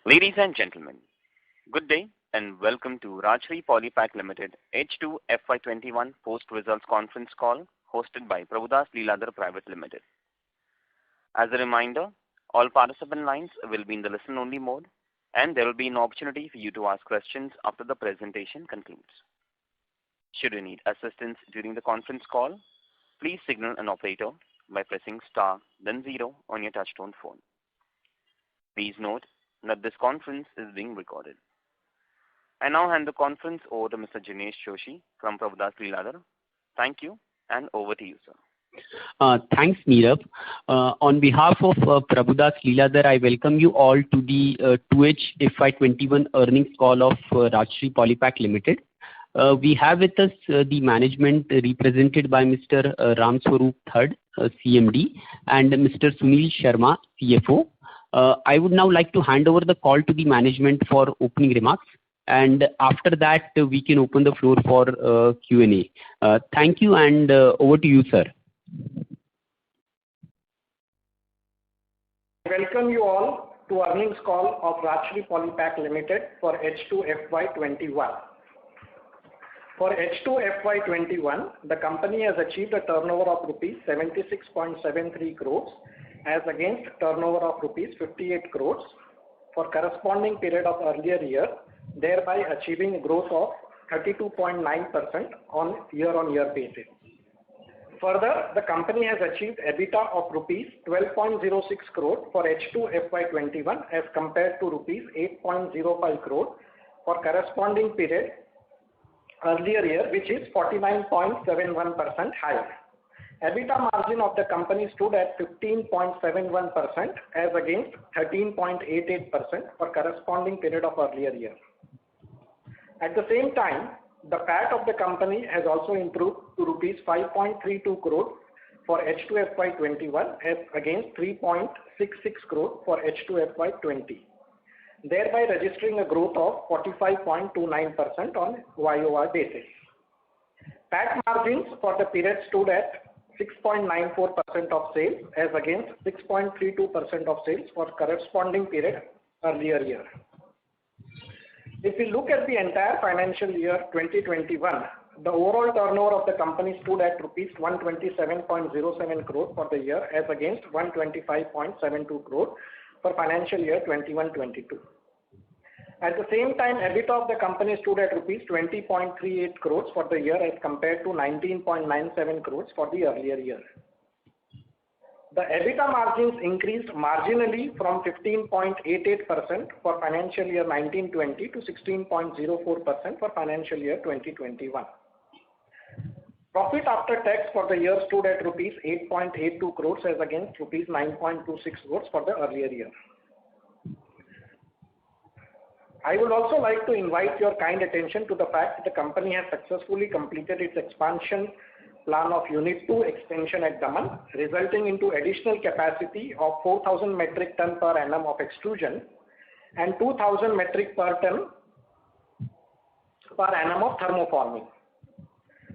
Ladies and gentlemen, good day and welcome to Rajshri Polypack Limited H2 FY21 post-results conference call hosted by Prabhudas Lilladher Private Limited. As a reminder, all participant lines will be in the listen-only mode and there will be an opportunity for you to ask questions after the presentation concludes. Should you need assistance during the conference call, please signal an operator by pressing star then 0 on your touchtone phone. Please note that this conference is being recorded. I now hand the conference over to Mr. Jinesh Joshi from Prabhudas Lilladher. Thank you and over to you, sir. Thanks, Neerav. On behalf of Prabhudas Lilladher, I welcome you all to the 2H FY21 earnings call of Rajshri Polypack Limited. We have with us the management represented by Mr. Ram Swaroop III, CMD, and Mr. Sunil Sharma, CFO. I would now like to hand over the call to the management for opening remarks, and after that we can open the floor for Q&A. Thank you, and over to you, sir. Welcome you all to earnings call of Rajshri Polypack Limited for H2 FY21. For H2 FY21, the company has achieved a turnover of rupees 76.73 crores as against turnover of rupees 58 crores for corresponding period of earlier year, thereby achieving a growth of 32.9% on year-on-year basis. Further, the company has achieved EBITDA of rupees 12.06 crore for H2 FY21 as compared to rupees 8.05 crore for corresponding period earlier year, which is 49.71% higher. EBITDA margin of the company stood at 15.71% as against 13.88% for corresponding period of earlier year. At the same time, the PAT of the company has also improved to rupees 5.32 crore for H2 FY21 as against 3.66 crore for H2 FY20, thereby registering a growth of 45.29% on YOY basis. PAT margins for the period stood at 6.94% of sales as against 6.32% of sales for corresponding period earlier year. If we look at the entire financial year 2021, the overall turnover of the company stood at rupees 127.07 crore for the year as against 125.72 crore for financial year 21-22. At the same time, EBITDA of the company stood at rupees 20.38 crores for the year as compared to 19.97 crores for the earlier year. The EBITDA margins increased marginally from 15.88% for financial year 19-20 to 16.04% for financial year 2021. Profit after tax for the year stood at rupees 8.82 crores as against rupees 9.26 crores for the earlier year. I would also like to invite your kind attention to the fact that the company has successfully completed its expansion plan of Unit 2 extension at Daman, resulting into additional capacity of 4,000 metric ton per annum of extrusion and 2,000 metric ton per annum of thermoforming.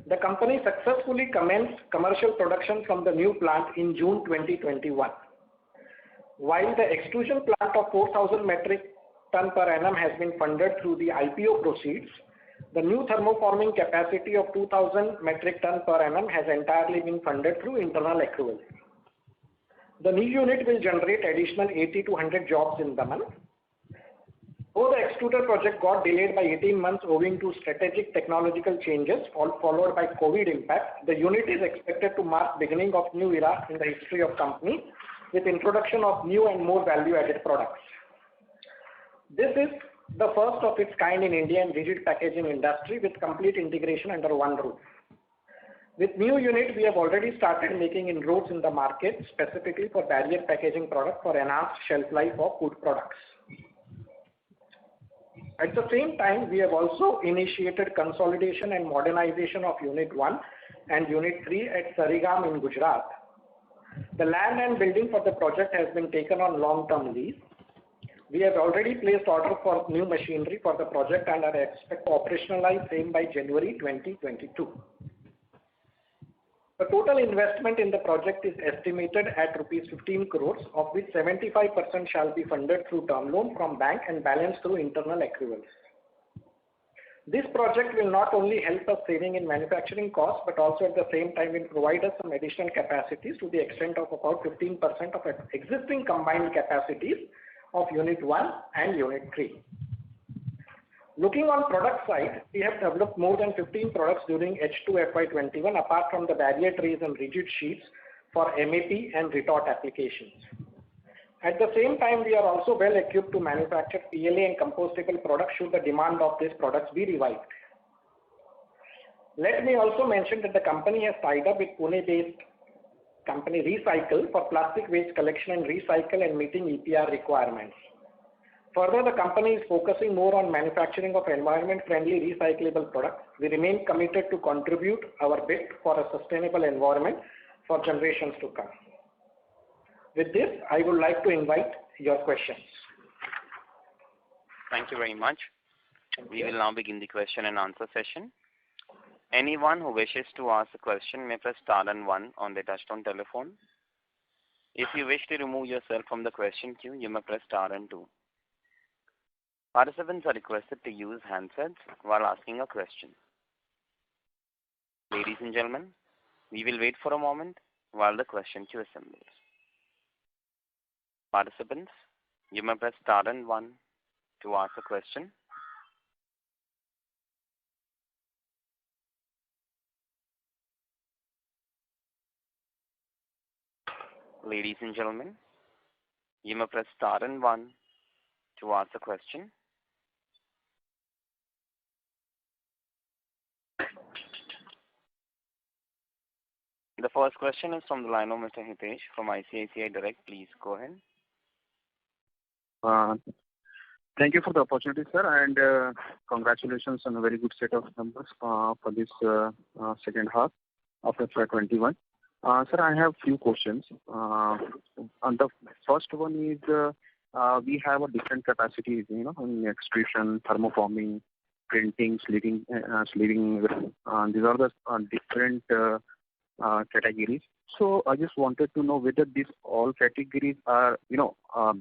The company successfully commenced commercial production from the new plant in June 2021. While the extrusion plant of 4,000 metric ton per annum has been funded through the IPO proceeds, the new thermoforming capacity of 2,000 metric ton per annum has entirely been funded through internal accruals. The new unit will generate additional 80 to 100 jobs in Daman. Though the extruder project got delayed by 18 months owing to strategic technological changes followed by COVID impact, the unit is expected to mark beginning of new era in the history of company with introduction of new and more value-added products. This is the first of its kind in India in rigid packaging industry with complete integration under one roof. With new unit, we have already started making inroads in the market specifically for barrier packaging product for enhanced shelf life of food products. At the same time, we have also initiated consolidation and modernization of Unit 1 and Unit 3 at Sarigam in Gujarat. The land and building for the project has been taken on long-term lease. We have already placed order for new machinery for the project and are expect to operationalize same by January 2022. The total investment in the project is estimated at rupees 15 crores, of which 75% shall be funded through term loan from bank and balance through internal accruals. This project will not only help us saving in manufacturing costs, but also at the same time will provide us some additional capacities to the extent of about 15% of existing combined capacities of Unit 1 and Unit 3. Looking on product side, we have developed more than 15 products during H2 FY21 apart from the barrier trays and rigid sheets for MAP and retort applications. At the same time, we are also well equipped to manufacture PLA and compostable products should the demand of these products be revived. Let me also mention that the company has tied up with Pune-based company Recycle for plastic waste collection and recycle and meeting EPR requirements. Further, the company is focusing more on manufacturing of environment-friendly recyclable products. We remain committed to contribute our bit for a sustainable environment for generations to come. With this, I would like to invite your questions. Thank you very much. We will now begin the question and answer session. Anyone who wishes to ask a question may press star and one on their touchtone telephone. If you wish to remove yourself from the question queue, you may press star and two. Participants are requested to use handsets while asking a question. Ladies and gentlemen, we will wait for a moment while the question queue assembles. Participants, you may press star and one to ask a question. Ladies and gentlemen, you may press star and one to ask a question. The first question is from the line of Mr. Hitesh from ICICI Direct. Please go ahead. Thank you for the opportunity, sir, and congratulations on a very good set of numbers for this second half of FY21. Sir, I have few questions. And the first one is we have a different capacities, in extrusion, thermoforming, printing, sleeving. These are the different categories. So I just wanted to know whether these all categories are,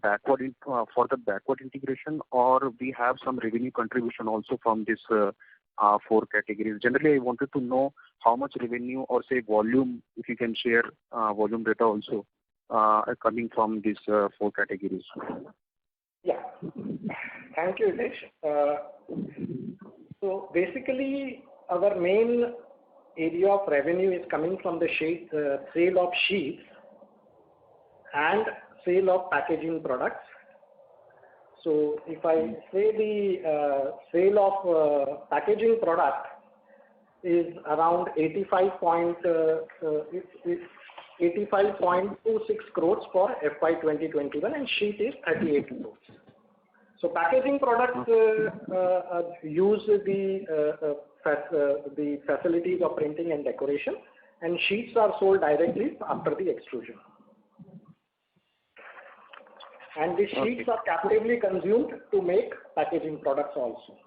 backward for the backward integration, or we have some revenue contribution also from this 4 categories. Generally, I wanted to know how much revenue or say volume, if you can share volume data also coming from these 4 categories. Yeah. Thank you, Hitesh. So basically, our main area of revenue is coming from the sale of sheets and sale of packaging products. So if I say the sale of packaging product is around 85.26 crores for FY 2021 and sheet is 38 crores. So packaging products use the facilities of printing and decoration, and sheets are sold directly after the extrusion. And the sheets are captively consumed to make packaging products also.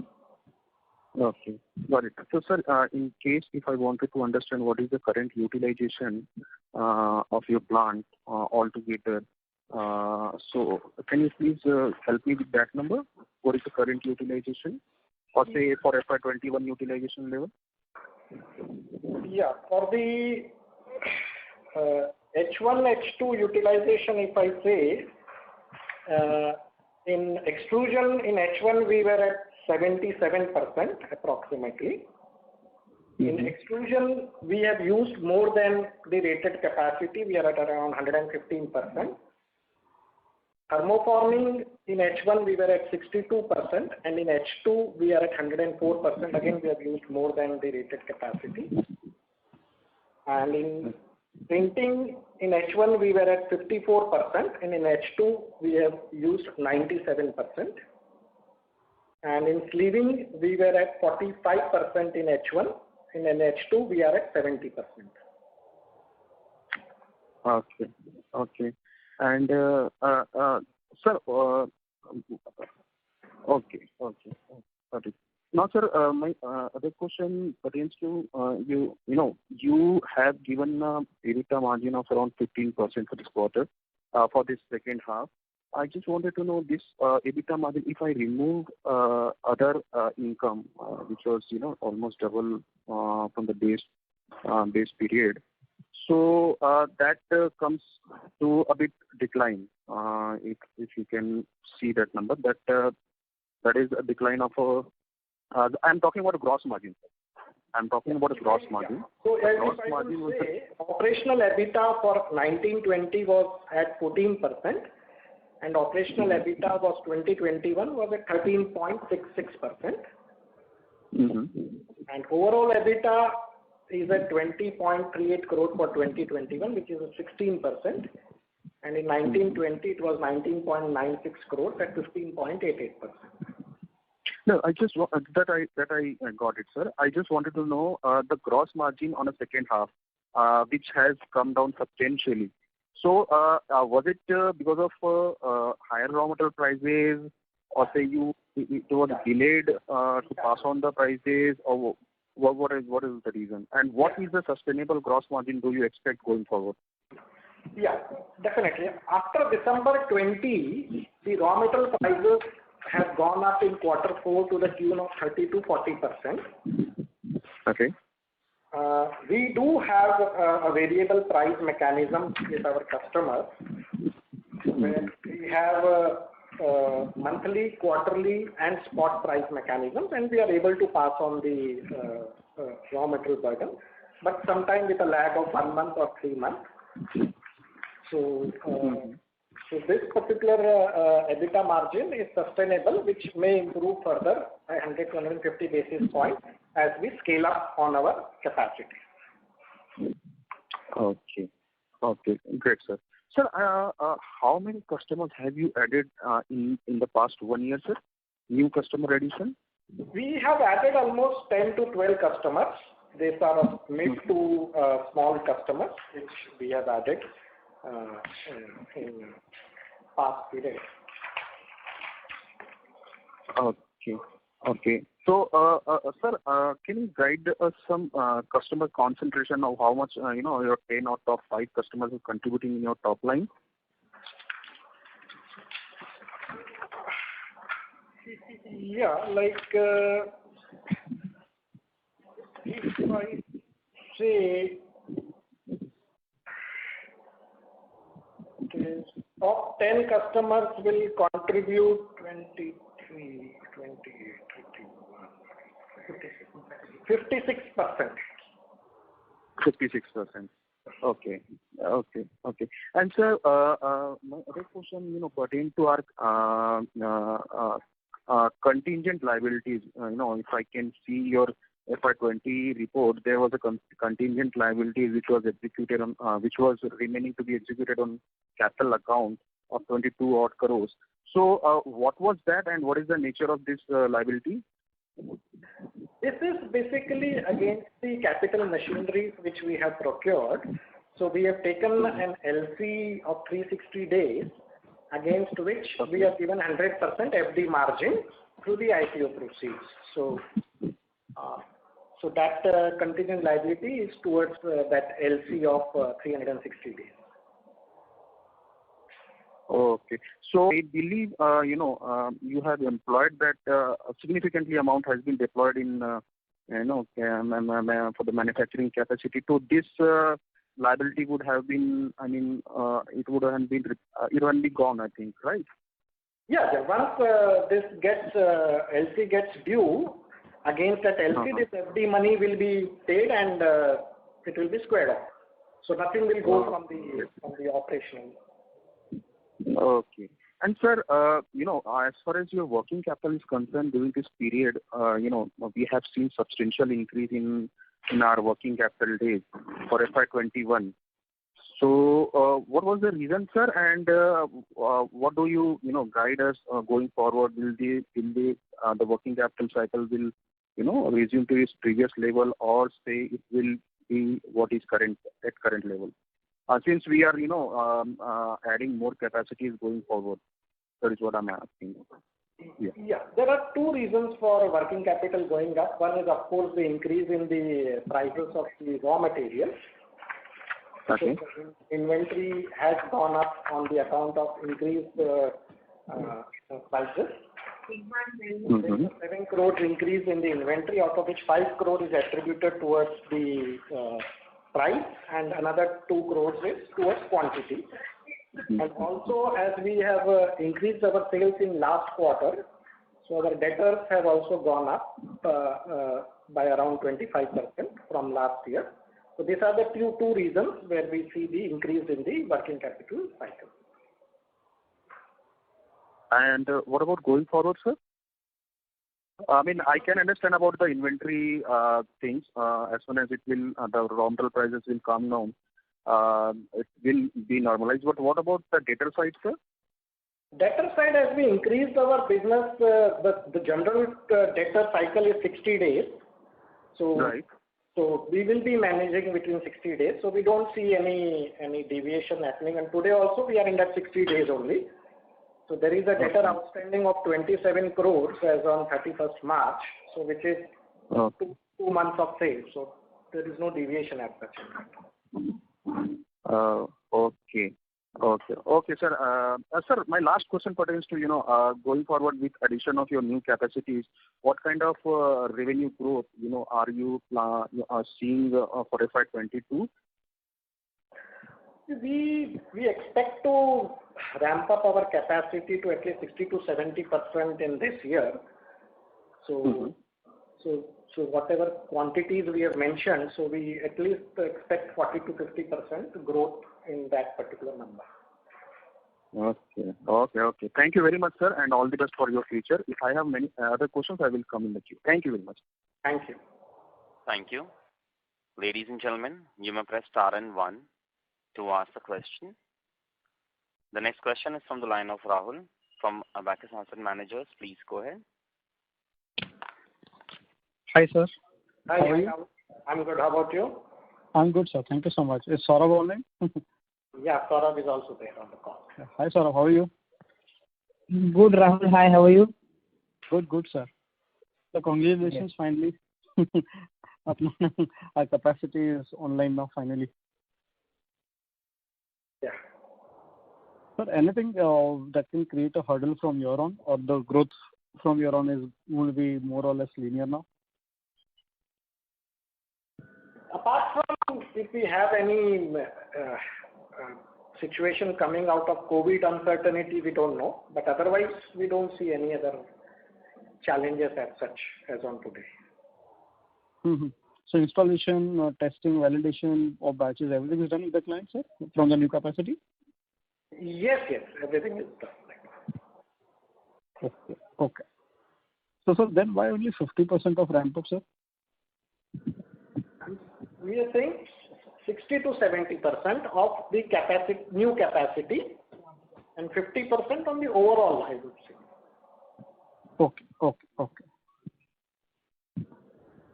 Okay, got it. So, sir, in case if I wanted to understand what is the current utilization of your plant altogether, so can you please help me with that number? What is the current utilization, or say for FY21 utilization level? Yeah, for the H1, H2 utilization, if I say, in extrusion in H1 we were at 77% approximately. In extrusion we have used more than the rated capacity. We are at around 115%. Thermoforming in H1 we were at 62%, and in H2 we are at 104%. Again, we have used more than the rated capacity. And in printing in H1 we were at 54%, and in H2 we have used 97%. And in sleeving we were at 45% in H1, and in H2 we are at 70%. Okay. And sir, okay. Got it. Now, sir, my other question pertains to you have given EBITDA margin of around 15% for this quarter, for this second half. I just wanted to know this EBITDA margin, if I remove other income, which was almost double from the base period. So that comes to a bit decline. If you can see that number, that is a decline of I'm talking about a gross margin. I'm talking about a gross margin. So as gross if I margin would was say, operational EBITDA for 1920 was at 14%, and operational EBITDA was 2021 was at 13.66%. And overall EBITDA is at 20.38 crore for 2021, which is 16%. And in 1920 it was 19.96 crores at 15.88%. No, I just that I got it, sir. I just wanted to know the gross margin on a second half, which has come down substantially. So, was it because of higher raw material prices, or say it was delayed to pass on the prices, or what is the reason? And what is the sustainable gross margin do you expect going forward? Yeah, definitely. After December 20, the raw material prices have gone up in quarter 4 to the tune of 30 to 40%. Okay. We do have a variable price mechanism with our customers, where we have monthly, quarterly, and spot price mechanisms, and we are able to pass on the raw material burden, but sometimes with a lag of 1 month or 3 months. So this particular EBITDA margin is sustainable, which may improve further by 100 to 150 basis points as we scale up on our capacity. Okay. Great, sir. Sir, how many customers have you added in the past 1 year, sir? New customer addition? We have added almost 10 to 12 customers. These are mid to small customers, which we have added in past period. Okay. So, sir, can you guide us some customer concentration of how much your 10 out of 5 customers are contributing in your top line? Yeah, like if I say the top 10 customers will contribute 23, 28, 31, 56%. 56%. Okay. And sir, my other question, pertain to our contingent liabilities. If I can see your FY20 report, there was a contingent liability which was executed on, which was remaining to be executed on capital account of 22 odd crores. So, what was that, and what is the nature of this liability? This is basically against the capital machinery which we have procured. So we have taken an LC of 360 days, against which we have given 100% FD margin through the IPO proceeds. So that contingent liability is towards that LC of 360 days. Okay. So I believe, you have employed that a significantly amount has been deployed in, for the manufacturing capacity. So this liability would have been, it would have been gone, I think, right? Yeah. Once this LC gets due, against that LC, this FD money will be paid and it will be squared off. So nothing will go from the operational. Okay. And sir, as far as your working capital is concerned during this period, we have seen substantial increase in our working capital days for FY21. So, what was the reason, sir? And what do you guide us going forward? Will the working capital cycle will resume to its previous level, or say it will be what is current level? Since we are adding more capacities going forward, that is what I'm asking. Yeah, there are two reasons for working capital going up. One is, of course, the increase in the prices of the raw materials. Okay. So inventory has gone up on the account of increased prices. There is a 7 crore increase in the inventory, out of which 5 crore is attributed towards the price and another 2 crores is towards quantity. And also, as we have increased our sales in last quarter, so our debtors have also gone up by around 25% from last year. So these are the two reasons where we see the increase in the working capital cycle. And what about going forward, sir? I mean, I can understand about the inventory things. As soon as it will, the raw material prices will come down, it will be normalized. But what about the debtor side, sir? Debtor side, as we increased our business, the general debtor cycle is 60 days. So, Right. So we will be managing between 60 days. So we don't see any deviation happening. And today also we are in that 60 days only. So there is a debtor outstanding of 27 crores as on 31st March. So which is 2 months of sales. So there is no deviation as such. Okay, sir. Sir, my last question pertains to, going forward with addition of your new capacities, what kind of revenue growth, are you seeing for FY22? We expect to ramp up our capacity to at least 60 to 70% in this year. So whatever quantities we have mentioned, so we at least expect 40 to 50% growth in that particular number. Okay. Thank you very much, sir, and all the best for your future. If I have many other questions, I will come in the queue. Thank you very much. Thank you. Thank you. Ladies and gentlemen, you may press star and 1 to ask a question. The next question is from the line of Rahul from Abacus Asset Managers. Please go ahead. Hi, sir. Hi, how are you? I'm good. How about you? I'm good, sir. Thank you so much. Is Saurabh online? Yeah, Saurabh is also there on the call. Hi, Saurabh. How are you? Good, Rahul. Hi, how are you? Good, sir. So congratulations, finally. Our capacity is online now, finally. Yeah. Sir, anything that can create a hurdle from your on, or the growth from your on will be more or less linear now? Apart from if we have any situation coming out of COVID uncertainty, we don't know. But otherwise, we don't see any other challenges as such as on today. So installation, testing, validation of batches, everything is done with the client, sir, from the new capacity? Yes, everything is done. Okay. So, sir, then why only 50% of ramp up, sir? We are saying 60 to 70% of the capacity, new capacity, and 50% on the overall, I would say.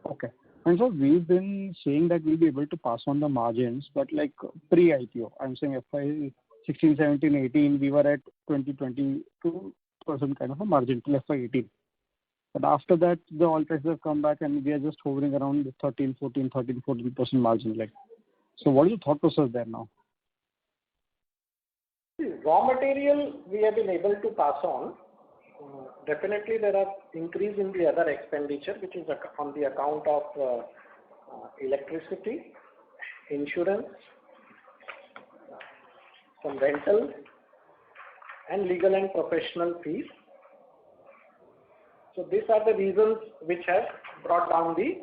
Okay. And so we've been saying that we'll be able to pass on the margins, but like pre-IPO, I'm saying FY 16, 17, 18, we were at 20-22% kind of a margin till FY 18. But after that, the oil prices have come back and we are just hovering around the 13-14% margin. So what is the thought process there now? Raw material we have been able to pass on. Definitely there are increase in the other expenditure, which is on the account of electricity, insurance, some rentals, and legal and professional fees. So these are the reasons which have brought down the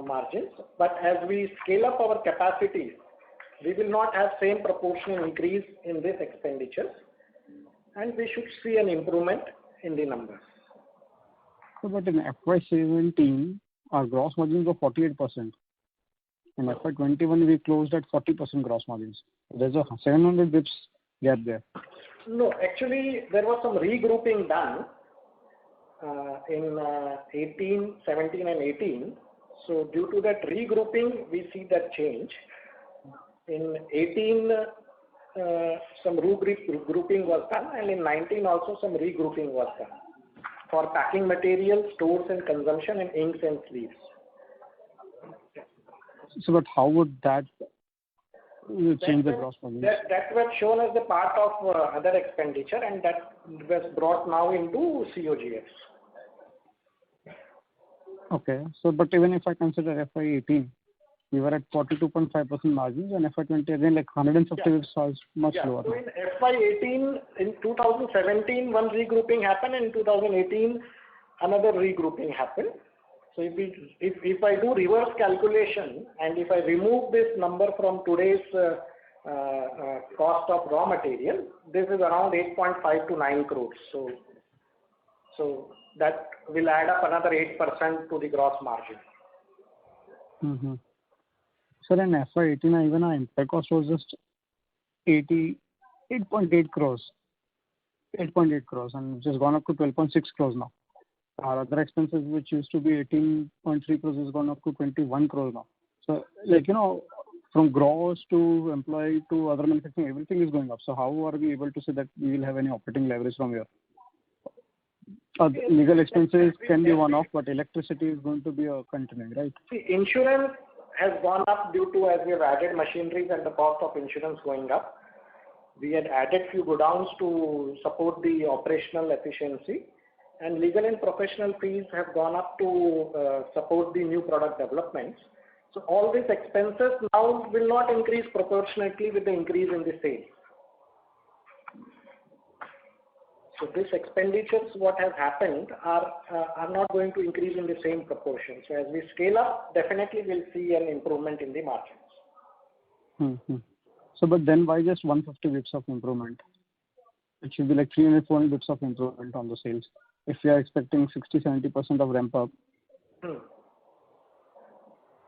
margins. But as we scale up our capacities, we will not have same proportional increase in these expenditures, and we should see an improvement in the numbers. So, but in FY17, our gross margins were 48%. In FY21, we closed at 40% gross margins. There's a 700 bips gap there. No, actually, there was some regrouping done in 18, 17 and 18. So due to that regrouping, we see that change. In 18, some regrouping was done, and in 19 also some regrouping was done. for packing materials, stores and consumption, and inks and sleeves. So, but how would that change the gross margin? That was shown as the part of other expenditure, and that was brought now into COGS. Okay. So, but even if I consider FY18, we were at 42.5% margins, and FY20 again like 150 basis points much lower. So in FY18, in 2017, one regrouping happened, and in 2018, another regrouping happened. So if I do reverse calculation, and if I remove this number from today's cost of raw material, this is around 8.5 to 9 crores. So that will add up another 8% to the gross margin. Mm-hmm. So in FY18, even our impact cost was just 8.8 crores, and which has gone up to 12.6 crores now. Our other expenses, which used to be 18.3 crores, has gone up to 21 crores now. So, like, from gross to employee to other manufacturing, everything is going up. So how are we able to say that we will have any operating leverage from here? Legal expenses can be one-off, but electricity is going to be a continuing, right? See, insurance has gone up due to, as we have added machineries and the cost of insurance going up. We had added few godowns to support the operational efficiency, and legal and professional fees have gone up to support the new product developments. So all these expenses now will not increase proportionately with the increase in the sales. So these expenditures, what has happened, are not going to increase in the same proportion. So as we scale up, definitely we'll see an improvement in the margins. Mm-hmm. So, but then why just 150 bits of improvement? It should be like 300, 400 bits of improvement on the sales. If we are expecting 60-70% of ramp up. The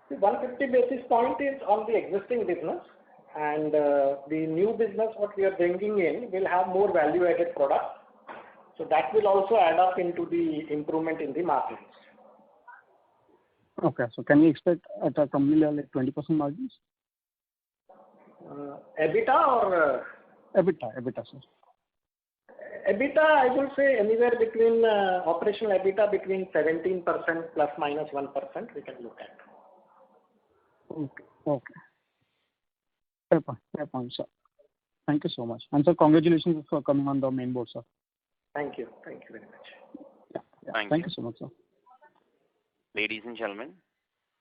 150 basis point is on the existing business, and the new business what we are bringing in will have more value-added products. So that will also add up into the improvement in the margins. Okay, so can we expect at a company level like 20% margins? EBITDA or? EBITDA, sir. EBITDA, I would say anywhere between operational EBITDA between 17% plus minus 1% we can look at. Okay. Fair point, sir. Thank you so much. And sir, congratulations for coming on the main board, sir. Thank you very much. Yeah. Thank you so much, sir. Ladies and gentlemen,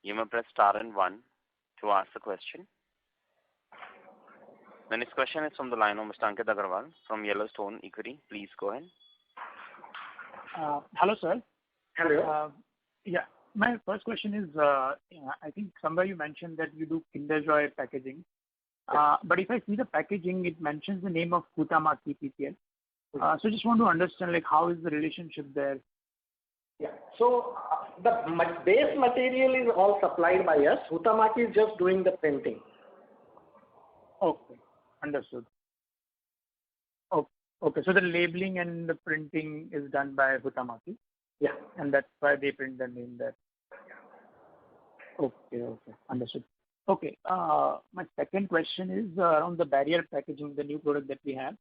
you may press star and 1 to ask the question. The next question is from the line of Mr. Ankit Agarwal from Yellowstone Equity. Please go ahead. Hello, sir. Hello. Yeah, my first question is, I think somewhere you mentioned that you do Kinder Joy packaging. But if I see the packaging, it mentions the name of Huhtamaki PPL. So just want to understand, like, how is the relationship there? Yeah. So the base material is all supplied by us. Huhtamaki is just doing the printing. Okay, understood. Okay, so the labeling and the printing is done by Huhtamaki. Yeah. And that's why they print the name there. Okay, understood. Okay, my second question is around the barrier packaging, the new product that we have.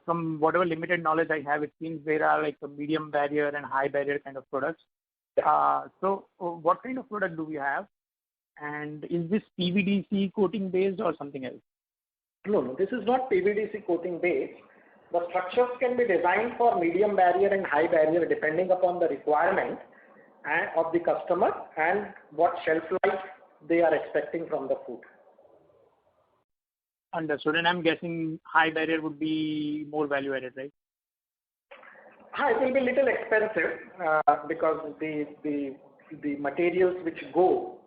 From whatever limited knowledge I have, it seems there are like a medium barrier and high barrier kind of products. So what kind of product do we have? And is this PVDC coating based or something else? No, this is not PVDC coating based. The structures can be designed for medium barrier and high barrier depending upon the requirement of the customer and what shelf life they are expecting from the food. Understood. And I'm guessing high barrier would be more value added, right? It will be little expensive because the materials which go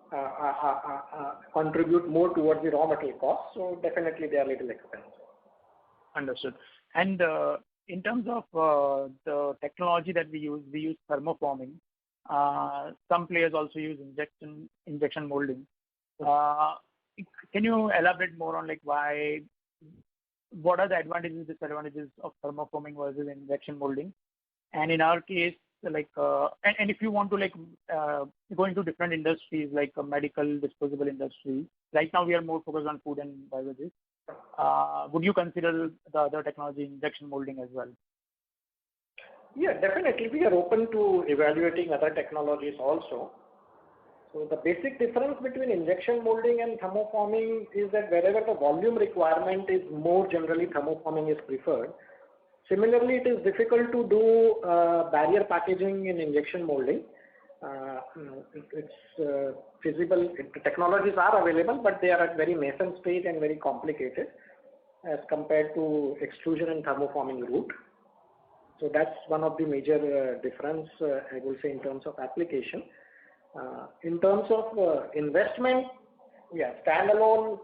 contribute more towards the raw material cost. So definitely they are little expensive. Understood. And in terms of the technology that we use thermoforming. Some players also use injection molding. Can you elaborate more on like what are the advantages and disadvantages of thermoforming versus injection molding? And in our case, like and if you want to like go into different industries like medical, disposable industry. Right now we are more focused on food and beverages. Would you consider the other technology, injection molding, as well? Yeah, definitely. We are open to evaluating other technologies also. So the basic difference between injection molding and thermoforming is that wherever the volume requirement is more, generally thermoforming is preferred. Similarly, it is difficult to do barrier packaging in injection molding. It's feasible. The technologies are available, but they are at very nascent stage and very complicated as compared to extrusion and thermoforming route. So that's one of the major difference, I will say, in terms of application. In terms of investment, yeah, standalone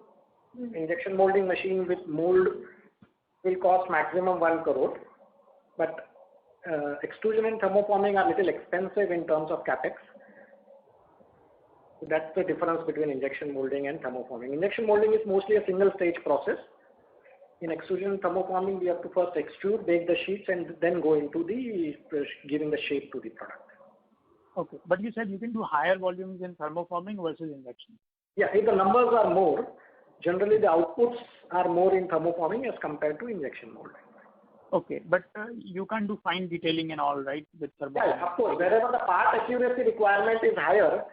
injection molding machine with mold will cost maximum 1 crore, but extrusion and thermoforming are little expensive in terms of capex. So that's the difference between injection molding and thermoforming. Injection molding is mostly a single stage process. In extrusion and thermoforming, we have to first extrude, bake the sheets, and then go into the giving the shape to the product. Okay, but you said you can do higher volumes in thermoforming versus injection. Yeah, if the numbers are more, generally the outputs are more in thermoforming as compared to injection molding. Okay, but you can't do fine detailing and all, right, with thermoforming? Yeah, of course. Wherever the part accuracy requirement is higher,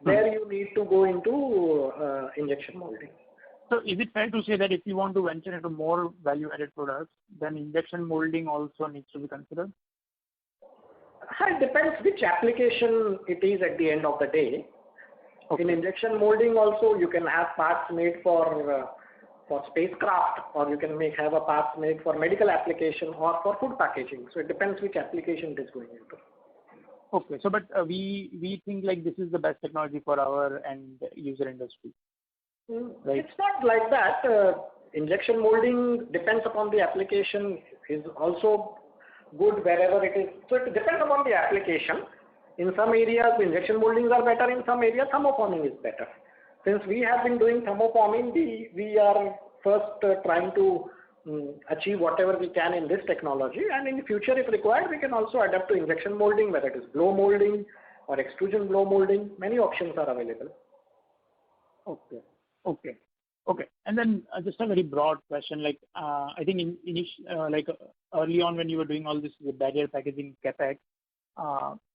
there you need to go into injection molding. So is it fair to say that if you want to venture into more value-added products, then injection molding also needs to be considered? It depends which application it is at the end of the day. Okay. In injection molding also, you can have parts made for spacecraft, or you can have a parts made for medical application or for food packaging. So it depends which application it is going into. Okay, so but we think like this is the best technology for our end user industry. Right. It's not like that. Injection molding depends upon the application, is also good wherever it is. So it depends upon the application. In some areas, injection moldings are better. In some areas, thermoforming is better. Since we have been doing thermoforming, we are first trying to achieve whatever we can in this technology. And in the future, if required, we can also adapt to injection molding, whether it is blow molding or extrusion blow molding. Many options are available. Okay. And then just a very broad question, like I think early on when you were doing all this barrier packaging capex,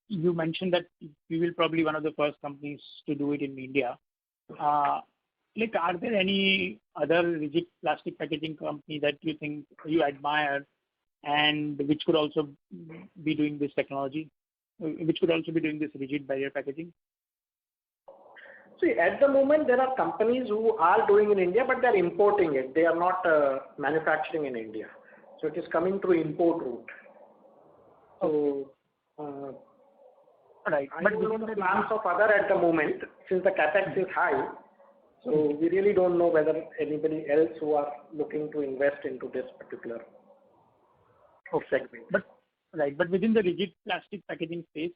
you mentioned that we will probably one of the first companies to do it in India. Like, are there any other rigid plastic packaging company that you think you admire and which could also be doing this technology, which could also be doing this rigid barrier packaging? See, at the moment, there are companies who are doing in India, but they're importing it. They are not manufacturing in India. So it is coming through import route. So, right. I don't know the plans of other at the moment, since the capex is high. So we really don't know whether anybody else who are looking to invest into this particular segment. But within the rigid plastic packaging space,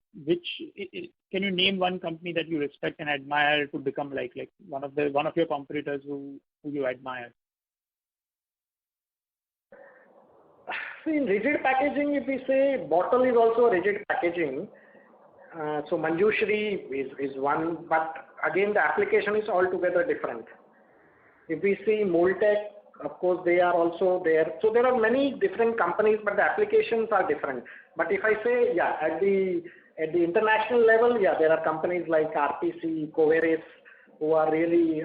can you name one company that you respect and admire to become like one of your competitors who you admire? See, in rigid packaging, if we say bottle is also a rigid packaging, so Manjushri is one, but again the application is altogether different. If we see Moltech, of course they are also there. So there are many different companies, but the applications are different. But if I say, yeah, at the international level, yeah, there are companies like RPC, Coveris, who are really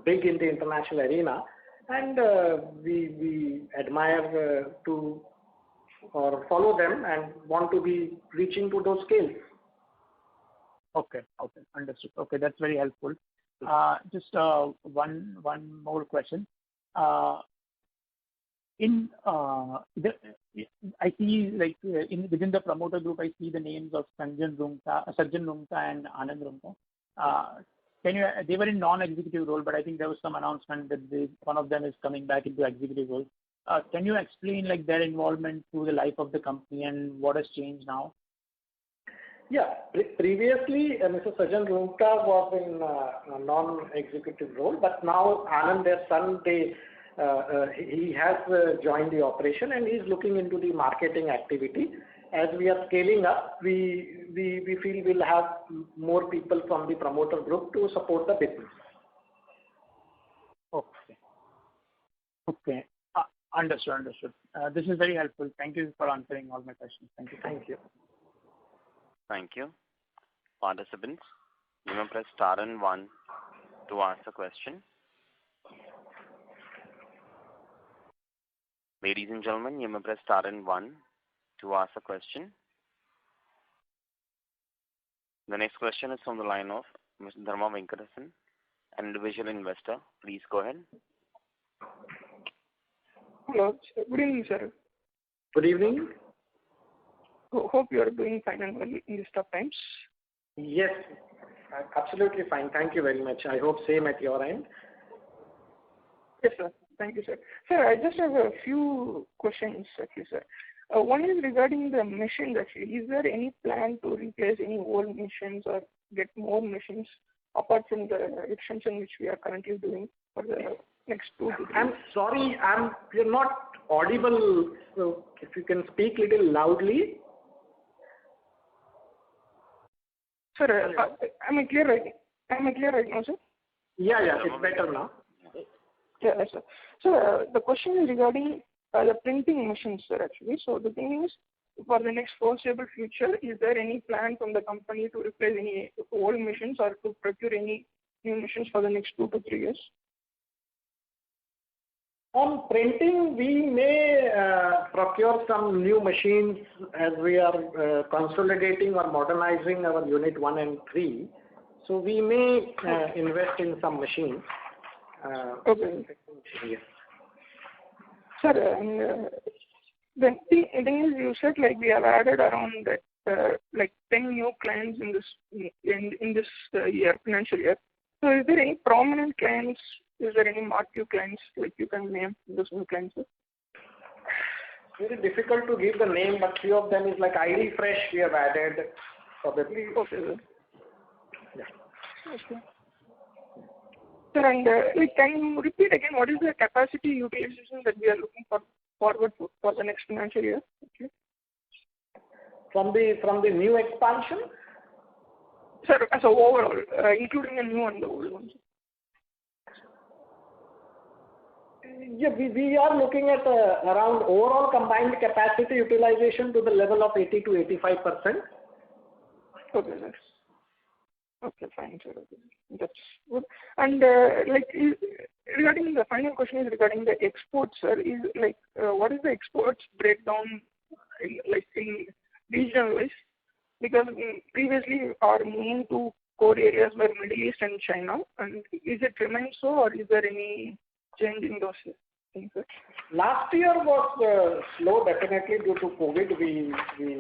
big in the international arena, and we admire to or follow them and want to be reaching to those scales. Okay, understood. Okay, that's very helpful. Just one more question. I see within the promoter group, I see the names of Sajjan Roongta and Anand Roongta. They were in non-executive role, but I think there was some announcement that one of them is coming back into executive role. Can you explain their involvement through the life of the company and what has changed now? Yeah, previously Mr. Sajjan Roongta was in a non-executive role, but now Anand, their son, he has joined the operation and he is looking into the marketing activity. As we are scaling up, we feel we'll have more people from the promoter group to support the business. Okay. Understood. This is very helpful. Thank you for answering all my questions. Thank you. Thank you. Thank you. Participants, you may press star and 1 to ask a question. Ladies and gentlemen, you may press star and 1 to ask a question. The next question is from the line of Mr. Dharma Venkatasan, an individual investor. Please go ahead. Hello. Good evening, sir. Good evening. Hope you are doing fine and well in these tough times. Yes, absolutely fine. Thank you very much. I hope same at your end. Yes, sir. Thank you, sir. Sir, I just have a few questions, actually, sir. One is regarding the machines, actually. Is there any plan to replace any old machines or get more machines apart from the extension which we are currently doing for the next 2 to 3 I'm years? sorry, you're not audible. So if you can speak little loudly. Sir, am I clear right now, sir? Yeah, it's better now. Yeah, sir. So the question is regarding the printing machines, sir, actually. So the thing is, for the next foreseeable future, is there any plan from the company to replace any old machines or to procure any new machines for the next 2 to 3 years? On printing, we may procure some new machines as we are consolidating or modernizing our unit 1 and 3. So we may invest in some machines. Okay. Yes. Sir, and the thing is, you said like we have added around like 10 new clients in this year, financial year. So is there any prominent clients? Is there any marquee clients like you can name those new clients? Sir? Very difficult to give the name, but few of them is like ID Fresh we have added probably. Okay, sir. Yeah. Okay. Sir, and can you repeat again what is the capacity utilization that we are looking forward for the next financial year? Okay. From the new expansion? Sir, as a overall, including the new and the old ones. Yeah, we are looking at around overall combined capacity utilization to the level of 80 to 85%. Okay, sir. Okay, fine, sir. Okay. That's good. And regarding the final question is regarding the exports, sir. Is like what is the exports breakdown in regional wise? Because previously our main 2 core areas were Middle East and China, and is it remain so, or is there any change in those things, sir? Last year was slow, definitely due to COVID. We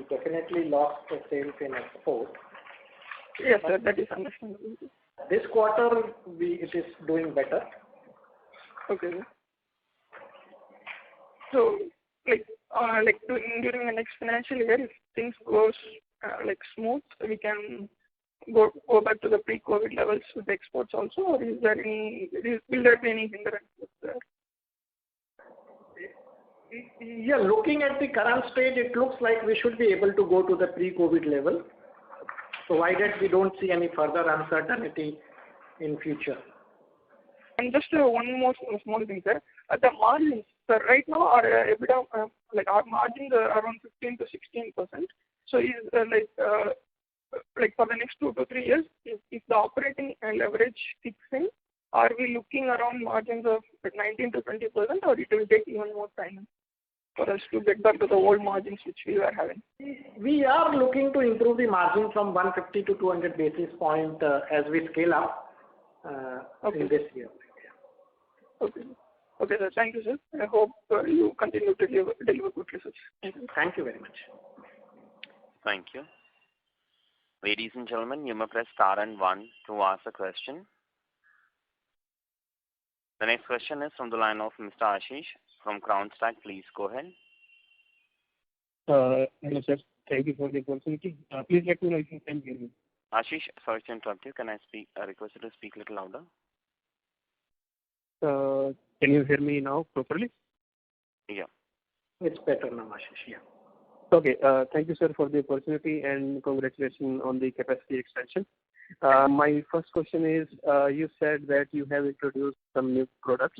definitely lost the sales in export. Yes, sir, that is understandable. This quarter, it is doing better. Okay. So, during the next financial year, if things goes smooth, we can go back to the pre-COVID levels with exports also, or will there be any hindrance there? Yeah, looking at the current stage, it looks like we should be able to go to the pre-COVID level, provided we don't see any further uncertainty in future. And just one more small thing, sir. The margins, sir, right now our EBITDA, our margins are around 15 to 16%. So is for the next 2 to 3 years, if the operating leverage kicks in, are we looking around margins of 19 to 20%, or it will take even more time for us to get back to the old margins which we were having? We are looking to improve the margin from 150 to 200 basis point as we scale up in this year. Okay. Okay, sir. Thank you, sir. I hope you continue to deliver good results. Thank you. Thank you very much. Thank you. Ladies and gentlemen, you may press star and 1 to ask a question. The next question is from the line of Mr. Ashish from Crown Stack. Please go ahead. Hello, sir. Thank you for the opportunity. Please let me know if you can hear me. Ashish, sorry to interrupt you. Can I request you to speak a little louder? Can you hear me now properly? Yeah. It's better now, Ashish. Yeah. Okay. Thank you, sir, for the opportunity, and congratulations on the capacity expansion. My first question is, you said that you have introduced some new products.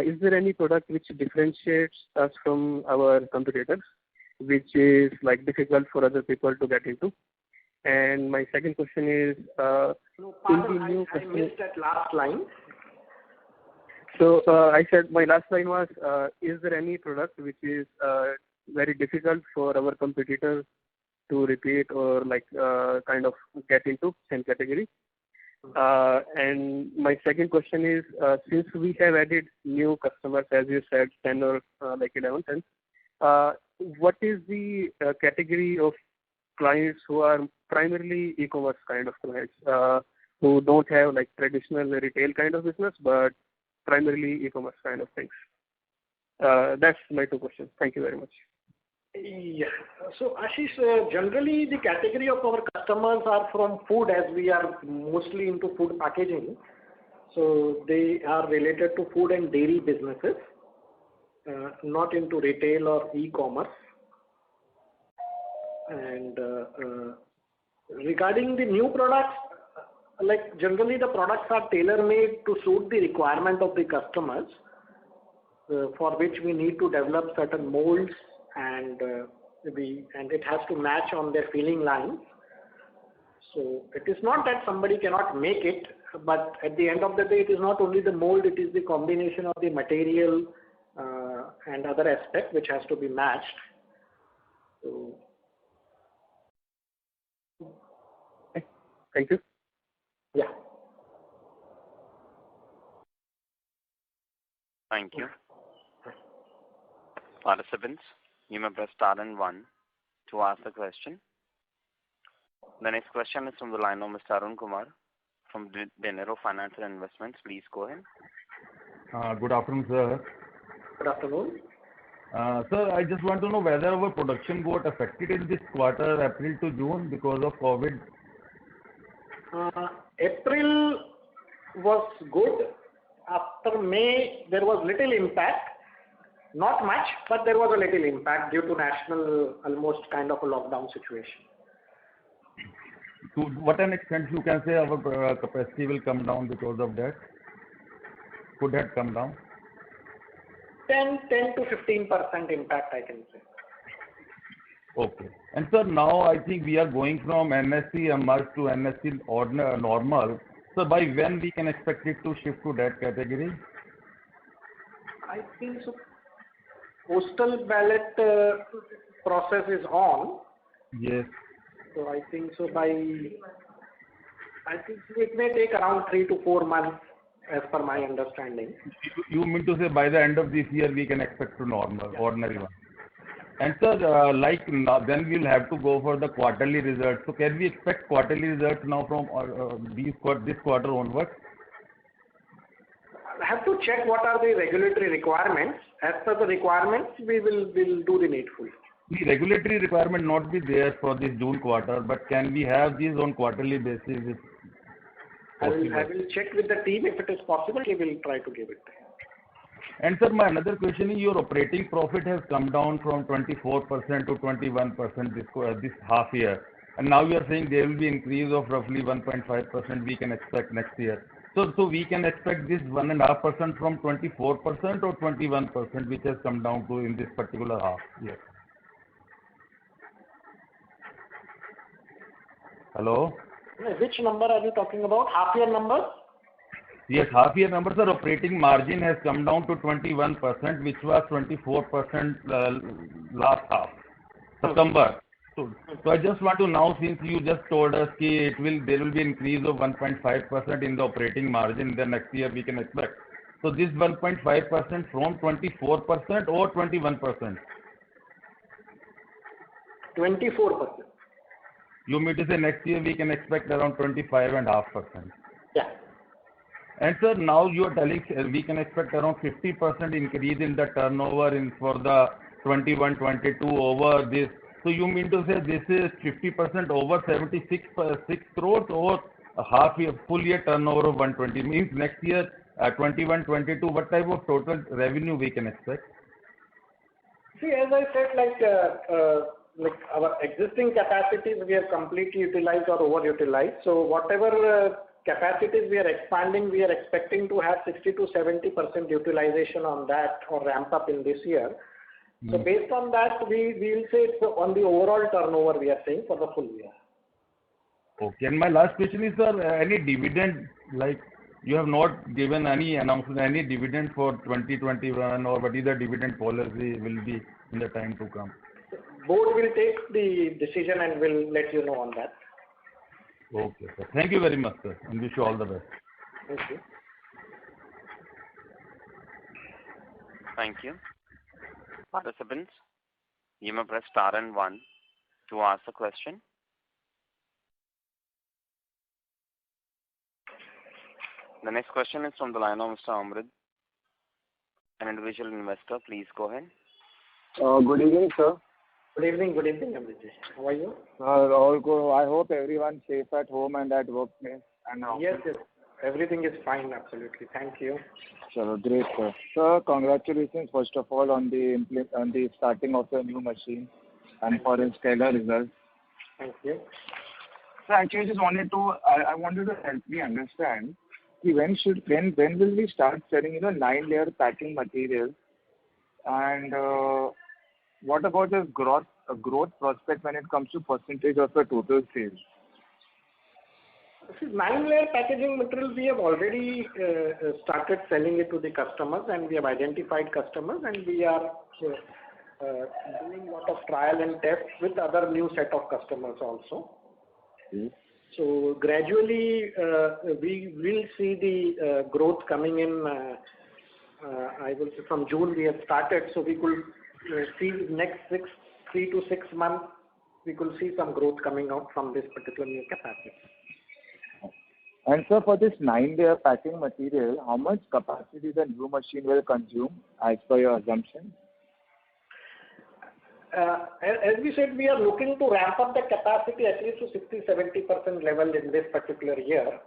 is there any product which differentiates us from our competitors, which is like difficult for other people to get into? And my second question is, No, pardon, I missed that last line. So I said my last line was, is there any product which is very difficult for our competitors to repeat or like kind of get into same category? And my second question is, since we have added new customers, as you said, 10 or like 11, 10, what is the category of clients who are primarily e-commerce kind of clients, who don't have like traditional retail kind of business, but primarily e-commerce kind of things? That's my two questions. Thank you very much. Yeah. So Ashish, generally the category of our customers are from food, as we are mostly into food packaging. So they are related to food and dairy businesses, not into retail or e-commerce. And regarding the new products, like generally the products are tailor-made to suit the requirement of the customers, for which we need to develop certain molds, and it has to match on their filling lines. So it is not that somebody cannot make it, but at the end of the day, it is not only the mold, it is the combination of the material and other aspects which has to be matched. So, thank you. Yeah. Thank you. Participants, you may press star and 1 to ask the question. The next question is from the line of Mr. Arun Kumar from Denero Financial Investments. Please go ahead. Good afternoon, sir. Good afternoon. Sir, I just want to know whether our production got affected in this quarter, April to June, because of COVID. April was good. After May, there was little impact. Not much, but there was a little impact due to national, almost kind of a lockdown situation. To what an extent you can say our capacity will come down because of that? Could that come down? 10 to 15% impact, I can say. Okay. And sir, now I think we are going from NSE emerge to NSE normal. So by when we can expect it to shift to that category? I think so. Postal ballot process is on. Yes. So I think so it may take around 3 to 4 months as per my understanding. You mean to say by the end of this year we can expect to normal, ordinary one? And sir, like now, then we'll have to go for the quarterly results. So can we expect quarterly results now from this quarter onwards? I have to check what are the regulatory requirements. As per the requirements, we'll do the needful. The regulatory requirement not be there for this June quarter, but can we have these on quarterly basis? I will check with the team. If it is possible, we will try to give it. And sir, my another question is your operating profit has come down from 24% to 21% this half year. And now you are saying there will be increase of roughly 1.5% we can expect next year. So we can expect this 1.5% from 24% or 21% which has come down to in this particular half year. Hello? Which number are you talking about? Half year number? Yes, half year numbers. Our operating margin has come down to 21%, which was 24% last half, September. So I just want to now, since you just told us that there will be increase of 1.5% in the operating margin, the next year we can expect. So this 1.5% from 24% or 21%? 24%. You mean to say next year we can expect around 25.5%? Yeah. And sir, now you are telling we can expect around 50% increase in the turnover for the 21-22 over this. So you mean to say this is 50% over 76 crores or a half year, full year turnover of 120? Means next year 21-22, what type of total revenue we can expect? See, as I said, like our existing capacities we have completely utilized or overutilized. So whatever capacities we are expanding, we are expecting to have 60 to 70% utilization on that or ramp up in this year. So based on that, we will say it's on the overall turnover we are saying for the full year. Okay. And my last question is, sir, any dividend, like you have not given any announcement, any dividend for 2021, or what is the dividend policy will be in the time to come? Board will take the decision and will let you know on that. Okay, sir. Thank you very much, sir, and wish you all the best. Thank you. Thank you. Participants, you may press star and 1 to ask a question. The next question is from the line of Mr. Amrit, an individual investor. Please go ahead. Good evening, sir. Good evening, Amrit. How are you? All good. I hope everyone's safe at home and at workplace. Yes. Everything is fine, absolutely. Thank you. Sure, great, sir. Sir, congratulations first of all on the starting of the new machine and for its stellar results. Thank you. So actually, just wanted to I wanted to help me understand when will we start selling 9-layer packing material, and what about the growth prospect when it comes to percentage of the total sales? This is 9-layer packaging material. We have already started selling it to the customers, and we have identified customers, and we are doing a lot of trial and tests with other new set of customers also. So gradually we will see the growth coming in. I will say from June we have started, so we could see next 3 to 6 months we could see some growth coming out from this particular new capacity. And sir, for this 9-layer packing material, how much capacity the new machine will consume as per your assumption? As we said, we are looking to ramp up the capacity at least to 60-70% level in this particular year.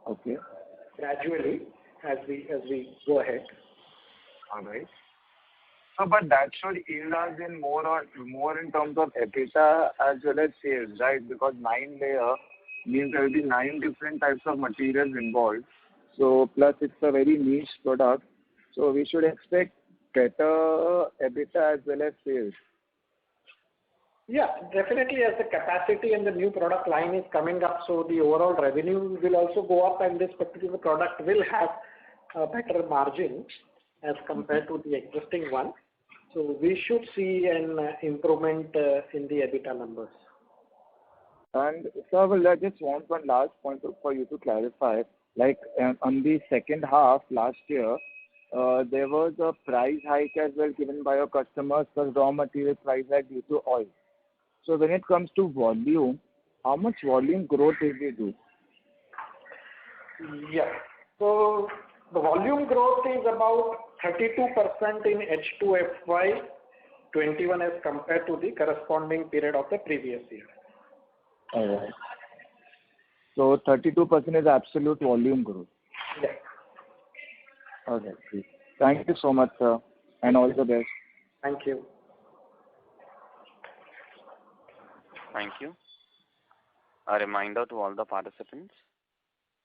Okay. Gradually, as we go ahead. All right. So, but that should yield us in more in terms of EBITDA as well as sales, right? Because 9-layer means there will be 9 different types of materials involved. So, plus it's a very niche product. So, we should expect better EBITDA as well as sales. Yeah, definitely as the capacity and the new product line is coming up, so the overall revenue will also go up, and this particular product will have a better margin as compared to the existing one. So we should see an improvement in the EBITDA numbers. And sir, I just want one last point for you to clarify. Like on the second half last year, there was a price hike as well given by your customers for raw material price hike due to oil. So when it comes to volume, how much volume growth did we do? Yeah. So the volume growth is about 32% in H2 FY21 as compared to the corresponding period of the previous year. All right. So 32% is absolute volume growth. Yeah. All right. Thank you so much, sir, and all the best. Thank you. Thank you. A reminder to all the participants,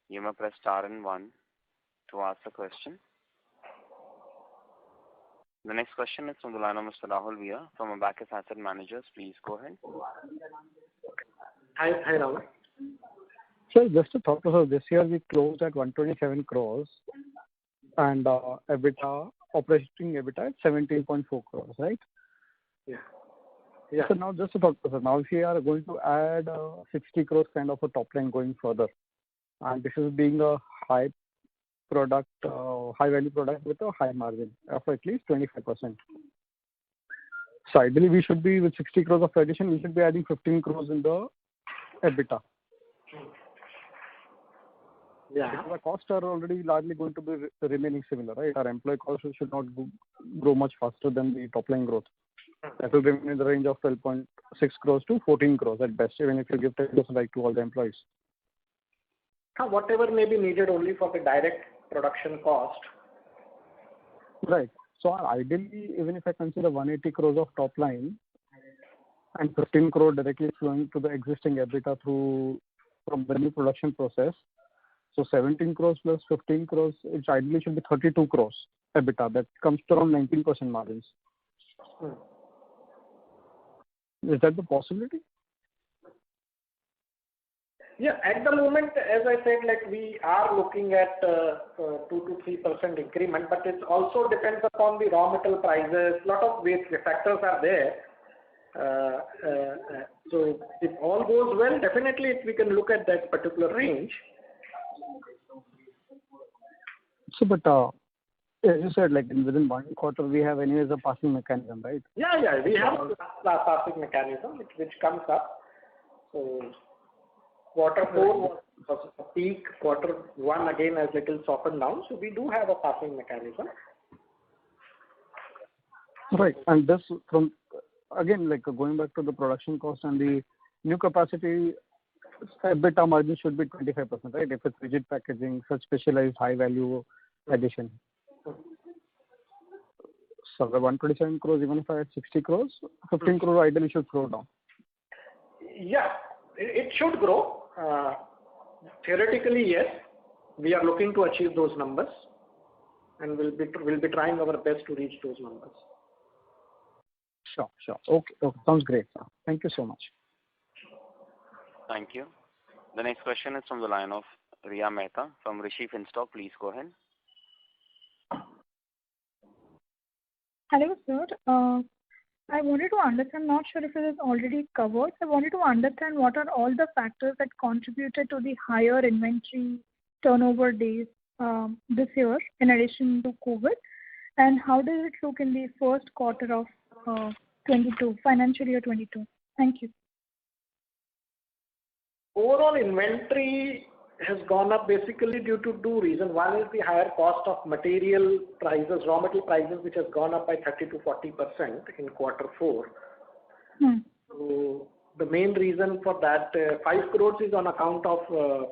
you may press star and 1 to ask a question. The next question is from the line of Mr. Rahul Via from Abacus Asset Managers. Please go ahead. Hi Rahul. Sir, just to talk to her, this year we closed at 127 crores and operating EBITDA at 17.4 crores, right? Yeah. Yeah. So now just to talk to her, now if we are going to add 60 crores kind of a top line going further, and this is being a high value product with a high margin of at least 25%. So ideally we should be with 60 crores of addition, we should be adding 15 crores in the EBITDA. Yeah. Because the costs are already largely going to be remaining similar, right? Our employee costs should not grow much faster than the top line growth. That will remain in the range of 12.6 crores to 14 crores at best, even if you give 10% like to all the employees. Whatever may be needed only for the direct production cost. Right. So ideally, even if I consider 180 crores of top line and 15 crore directly flowing to the existing EBITDA from the new production process, So 17 crores plus 15 crores, it ideally should be 32 crores EBITDA. That comes to around 19% margins. Is that the possibility? Yeah, at the moment, as I said, like we are looking at 2 to 3% increment, but it also depends upon the raw material prices. Lot of factors are there. So if all goes well, definitely we can look at that particular range. So, but as you said, like within 1 quarter, we have anyways a passing mechanism, right? Yeah, we have a passing mechanism which comes up. So quarter 4 was a peak. Quarter 1 again has little softened down. So we do have a passing mechanism. Right, and this from again, like going back to the production cost and the new capacity, EBITDA margin should be 25%, right? If it's rigid packaging, such specialized high value addition. So the 127 crores, even if I had 60 crores, 15 crores ideally should flow down. Yeah, it should grow. Theoretically, yes. We are looking to achieve those numbers, and we'll be trying our best to reach those numbers. Sure. Okay, sounds great. Thank you so much. Thank you. The next question is from the line of Riya Mehta from Rishi Finstock. Please go ahead. Hello, sir. I wanted to understand, not sure if it is already covered. I wanted to understand what are all the factors that contributed to the higher inventory turnover days this year in addition to COVID, and how does it look in the first quarter of 22, financial year 22? Thank you. Overall inventory has gone up basically due to 2 reasons. One is the higher cost of material prices, raw material prices, which has gone up by 30 to 40% in quarter 4. So the main reason for that, 5 crores is on account of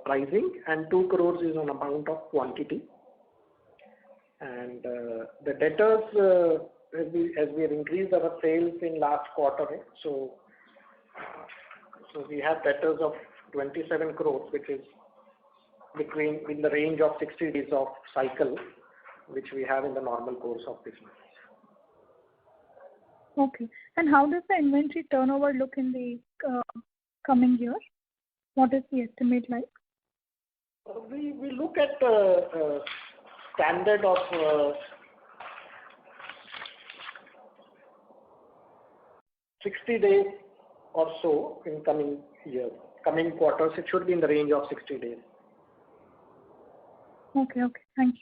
pricing and 2 crores is on account of quantity. And the debtors, as we have increased our sales in last quarter, so we have debtors of 27 crores, which is in the range of 60 days of cycle, which we have in the normal course of business. Okay. And how does the inventory turnover look in the coming year? What is the estimate like? We look at standard of 60 days or so in coming years. Coming quarters, it should be in the range of 60 days. Okay. Thank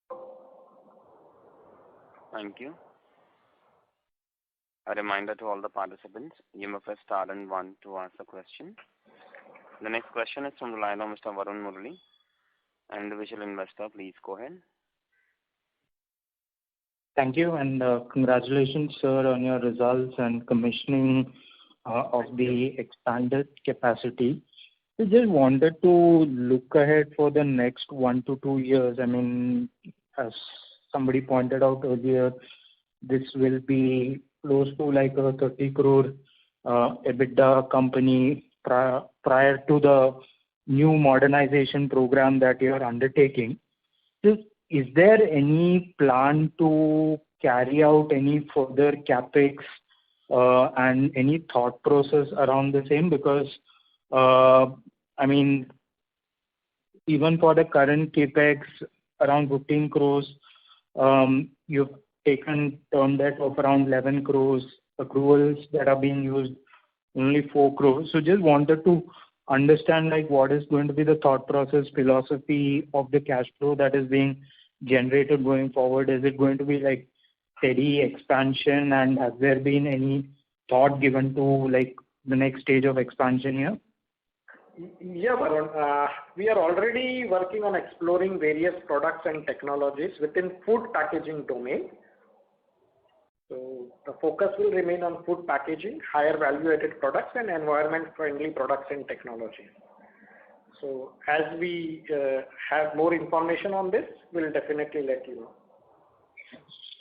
you. Thank you. A reminder to all the participants, you may press star and 1 to ask a question. The next question is from the line of Mr. Varun Murali, individual investor. Please go ahead. Thank you, and congratulations, sir, on your results and commissioning of the expanded capacity. I just wanted to look ahead for the next 1 to 2 years. I mean, as somebody pointed out earlier, this will be close to like a 30 crore EBITDA company prior to the new modernization program that you are undertaking. Is there any plan to carry out any further capex and any thought process around the same? Because I mean, even for the current capex around 15 crores, you've taken term debt of around 11 crores, accruals that are being used only 4 crores. So just wanted to understand like what is going to be the thought process, philosophy of the cash flow that is being generated going forward. Is it going to be like steady expansion, and has there been any thought given to like the next stage of expansion here? Yeah, Varun. We are already working on exploring various products and technologies within food packaging domain. So the focus will remain on food packaging, higher value-added products, and environment-friendly products and technology. So as we have more information on this, we'll definitely let you know.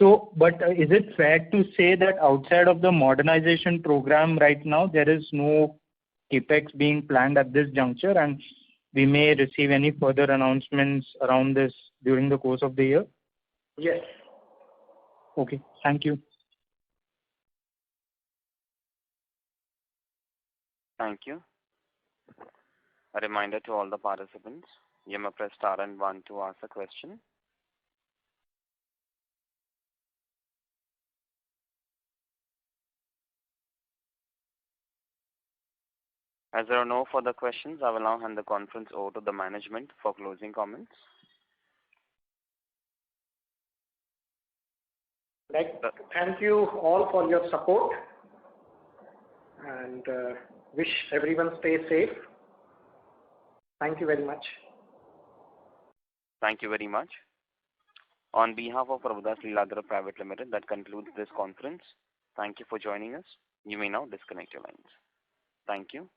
So, but is it fair to say that outside of the modernization program right now, there is no capex being planned at this juncture, and we may receive any further announcements around this during the course of the year? Yes. Okay. Thank you. Thank you. A reminder to all the participants, you may press star and one to ask a question. As there are no further questions, I will now hand the conference over to the management for closing comments. Thank you all for your support, and wish everyone stay safe. Thank you very much. Thank you very much. On behalf of Prabhudas Lilladher Private Limited, that concludes this conference. Thank you for joining us. You may now disconnect your lines. Thank you.